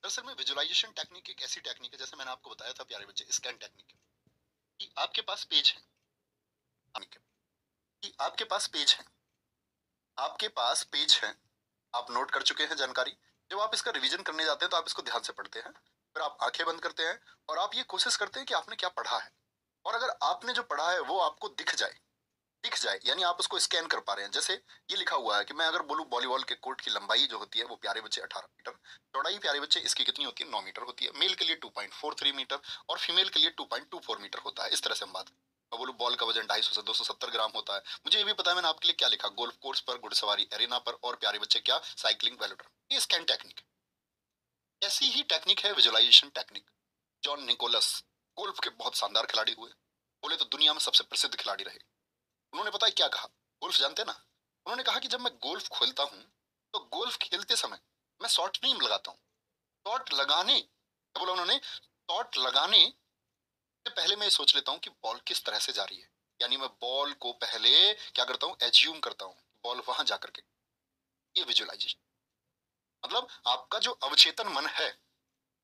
दरअसल में visualisation technique एक ऐसी टेक्निक है, जैसे मैंने आपको बताया था प्यारे बच्चे, स्कैन टेक्निक, कि आपके पास पेज है, कि आपके पास पेज है, आपके पास पेज है, आप नोट कर चुके हैं जानकारी। जब आप इसका रिवीजन करने जाते हैं तो आप इसको ध्यान से पढ़ते हैं, फिर आप आंखें बंद करते हैं और आप ये कोशिश करते हैं कि आपने क्या पढ़ा है, और अगर आपने जो पढ़ा है वो आपको दिख जाए यानी आप उसको स्कैन कर पा रहे हैं। जैसे ये लिखा हुआ है कि मैं अगर बोलूं वॉलीबॉल के कोर्ट की लंबाई जो होती है वो प्यारे बच्चे 18 मीटर, चौड़ाई प्यारे बच्चे इसकी कितनी होती है, 9 मीटर होती है, मेल के लिए 2.43 मीटर और फीमेल के लिए 2.24 मीटर होता है। इस तरह से हम बात, मैं बोलूं बॉल का वजन 250 से 270 ग्राम होता है। मुझे ये भी पता है मैंने आपके लिए क्या लिखा, गोल्फ कोर्स पर, घुड़सवारी एरिना पर, और प्यारे बच्चे क्या, साइकिलिंग वेलोड्रोम। ये स्कैन टेक्निक है। ऐसी ही टेक्निक है visualisation technique. John Nicholas golf के बहुत शानदार खिलाड़ी हुए, बोले तो दुनिया में सबसे प्रसिद्ध खिलाड़ी रहे। उन्होंने पता है क्या कहा, गोल्फ जानते हैं ना, उन्होंने कहा कि जब मैं गोल्फ खेलता हूँ तो गोल्फ खेलते समय मैं शॉट नहीं लगाता हूँ, शॉट लगाने, क्या बोला उन्होंने, शॉट लगाने से पहले मैं ये सोच लेता हूँ कि बॉल किस तरह से जा रही है। यानी मैं बॉल को पहले क्या करता हूँ, एज्यूम करता हूँ बॉल वहां जाकर के। ये विजुअलाइजेशन मतलब आपका जो अवचेतन मन है,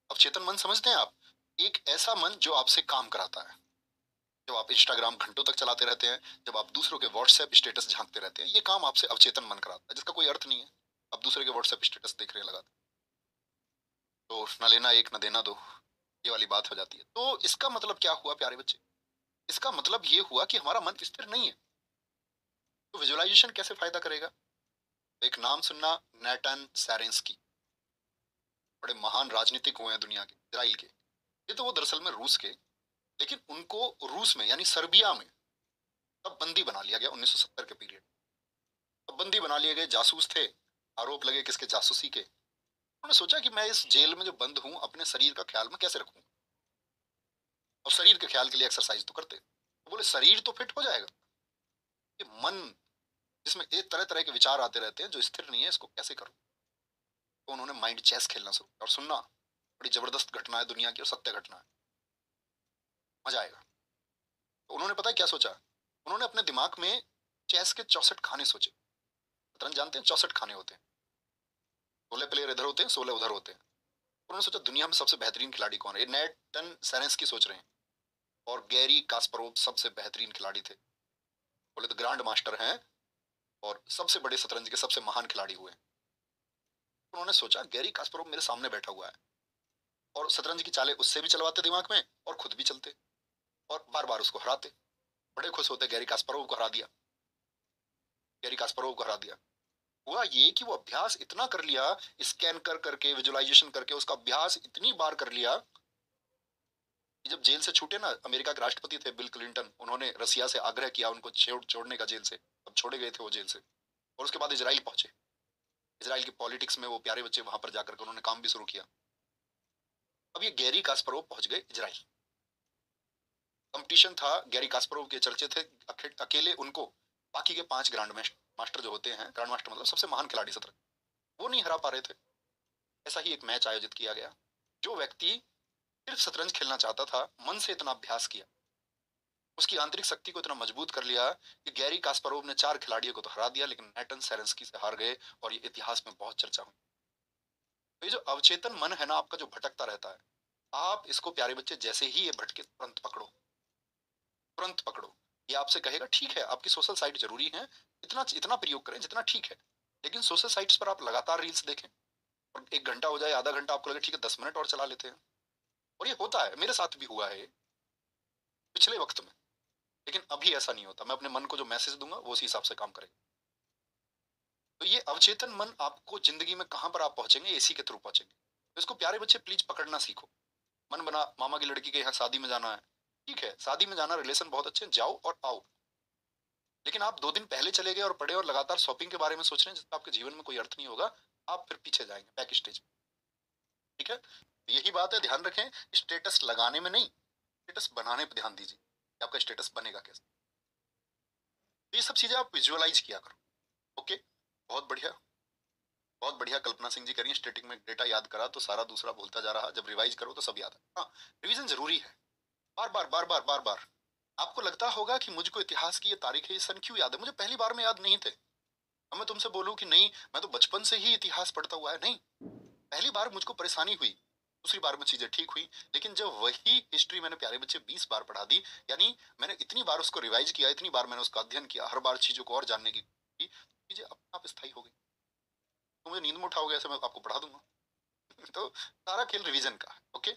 अवचेतन मन समझते हैं आप, एक ऐसा मन जो आपसे काम कराता है। जब आप इंस्टाग्राम घंटों तक चलाते रहते हैं, जब आप दूसरों के व्हाट्सएप स्टेटस झांकते रहते हैं, ये काम आपसे अवचेतन मन कराता है, जिसका कोई अर्थ नहीं है। आप दूसरे के व्हाट्सएप स्टेटस देख रहे हैं लगातार, तो न लेना एक न देना दो, ये वाली बात हो जाती है। तो इसका मतलब क्या हुआ प्यारे बच्चे, इसका मतलब ये हुआ कि हमारा मन स्थिर नहीं है। तो विजुअलाइजेशन कैसे फायदा करेगा, एक नाम सुनना, नेटन सेरेंस्की, बड़े महान राजनीतिक हुए हैं दुनिया के, इजराइल के। ये तो वो दरअसल में रूस के, लेकिन उनको रूस में यानी सर्बिया में तब बंदी बना लिया गया 1970 के पीरियड। तब बंदी बना लिए गए, जासूस थे, आरोप लगे किसके, जासूसी के। उन्होंने सोचा कि मैं इस जेल में जो बंद हूं अपने शरीर का ख्याल मैं कैसे रखूं, और शरीर के ख्याल के लिए एक्सरसाइज तो करते, तो बोले शरीर तो फिट हो जाएगा, ये मन जिसमें एक तरह तरह के विचार आते रहते हैं जो स्थिर नहीं है, इसको कैसे करूं। तो उन्होंने माइंड चेस खेलना शुरू किया, और सुनना, बड़ी जबरदस्त घटना है दुनिया की और सत्य घटना है, मजा आएगा। तो उन्होंने पता है क्या सोचा, उन्होंने अपने दिमाग में चेस के 64 खाने सोचे। शतरंज जानते हैं, 64 खाने होते हैं, 16 प्लेयर इधर होते हैं, 16 उधर होते हैं। उन्होंने सोचा दुनिया में सबसे बेहतरीन खिलाड़ी कौन है, ये नेटन सेरेंस्की सोच रहे हैं, और गैरी कास्परोव सबसे बेहतरीन खिलाड़ी थे, बोले तो ग्रैंड मास्टर हैं और सबसे बड़े शतरंज के सबसे महान खिलाड़ी हुए। उन्होंने सोचा गैरी कास्परोव मेरे सामने बैठा हुआ है, और शतरंज की चालें उससे भी चलवाते दिमाग में और खुद भी चलते, और बार बार उसको हराते, बड़े खुश होते, गैरी कास्परोव को हरा दिया, गैरी कास्परोव को हरा दिया। हुआ ये कि वो अभ्यास इतना कर लिया, स्कैन कर करके, विजुअलाइजेशन करके, उसका अभ्यास इतनी बार कर लिया कि जब जेल से छूटे ना, अमेरिका के राष्ट्रपति थे बिल क्लिंटन, उन्होंने रसिया से आग्रह किया उनको छोड़ने का जेल से, अब छोड़े गए थे वो जेल से, और उसके बाद इजराइल पहुंचे। इजराइल की पॉलिटिक्स में वो प्यारे बच्चे वहां पर जाकर के उन्होंने काम भी शुरू किया। अब ये गैरी कास्परोव पहुंच गए इजराइल, कंपटीशन था, गैरी कास्परोव के चर्चे थे, अकेले उनको बाकी के 5 ग्रांड मास्टर जो होते हैं, ग्रांड मास्टर मतलब सबसे महान खिलाड़ी शतरंज, वो नहीं हरा पा रहे थे। ऐसा ही एक मैच आयोजित किया गया। जो व्यक्ति सिर्फ शतरंज खेलना चाहता था, मन से इतना अभ्यास किया, उसकी आंतरिक शक्ति को इतना मजबूत कर लिया कि गैरी कास्परोव ने 4 खिलाड़ियों को तो हरा दिया, लेकिन नेटन सेरेंस्की से हार गए, और ये इतिहास में बहुत चर्चा हुई। तो ये जो अवचेतन मन है ना आपका, जो भटकता रहता है, आप इसको प्यारे बच्चे जैसे ही ये भटके तुरंत पकड़ो, तुरंत पकड़ो। ये आपसे कहेगा ठीक है आपकी सोशल साइट जरूरी है, इतना इतना प्रयोग करें जितना ठीक है, लेकिन सोशल साइट्स पर आप लगातार रील्स देखें, और 1 घंटा हो जाए, आधा घंटा, आपको लगे ठीक है 10 मिनट और चला लेते हैं, और ये होता है, मेरे साथ भी हुआ है पिछले वक्त में। लेकिन अभी ऐसा नहीं होता, मैं अपने मन को जो मैसेज दूंगा वो उसी हिसाब से काम करेगा। तो ये अवचेतन मन आपको जिंदगी में कहां पर आप पहुंचेंगे, इसी के थ्रू पहुंचेंगे। तो इसको प्यारे बच्चे प्लीज पकड़ना सीखो। मन बना मामा की लड़की के यहाँ शादी में जाना है, ठीक है, शादी में जाना, रिलेशन बहुत अच्छे, जाओ और आओ, लेकिन आप 2 दिन पहले चले गए और पढ़े और लगातार शॉपिंग के बारे में सोच रहे हैं जिसका आपके जीवन में कोई अर्थ नहीं होगा, आप फिर पीछे जाएंगे बैक स्टेज में। ठीक है, तो यही बात है, ध्यान रखें, स्टेटस लगाने में नहीं, स्टेटस बनाने पर ध्यान दीजिए कि आपका स्टेटस बनेगा कैसे। तो ये सब चीजें आप विजुअलाइज किया करो। ओके, बहुत बढ़िया, बहुत बढ़िया कल्पना सिंह जी करिए, स्टेटिक में डेटा याद करा तो सारा दूसरा भूलता जा रहा, जब रिवाइज करो तो सब याद है। हाँ, रिवीजन जरूरी है, बार बार बार बार बार बार। आपको लगता होगा कि मुझको इतिहास की ये तारीख है, ये सन क्यों याद है, मुझे पहली बार में याद नहीं थे। अब मैं तुमसे बोलूं कि नहीं मैं तो बचपन से ही इतिहास पढ़ता हुआ है, नहीं, पहली बार मुझको परेशानी हुई दूसरी बार में चीजें ठीक हुई। लेकिन जब वही हिस्ट्री मैंने प्यारे बच्चे 20 बार पढ़ा दी, यानी मैंने इतनी बार उसको रिवाइज किया, इतनी बार मैंने उसका अध्ययन किया, हर बार चीजों को और जानने की चीजें अपने आप स्थायी हो गई। तो मुझे नींद में उठाओगे ऐसे मैं आपको पढ़ा दूंगा। तो सारा खेल रिवीजन का है। ओके,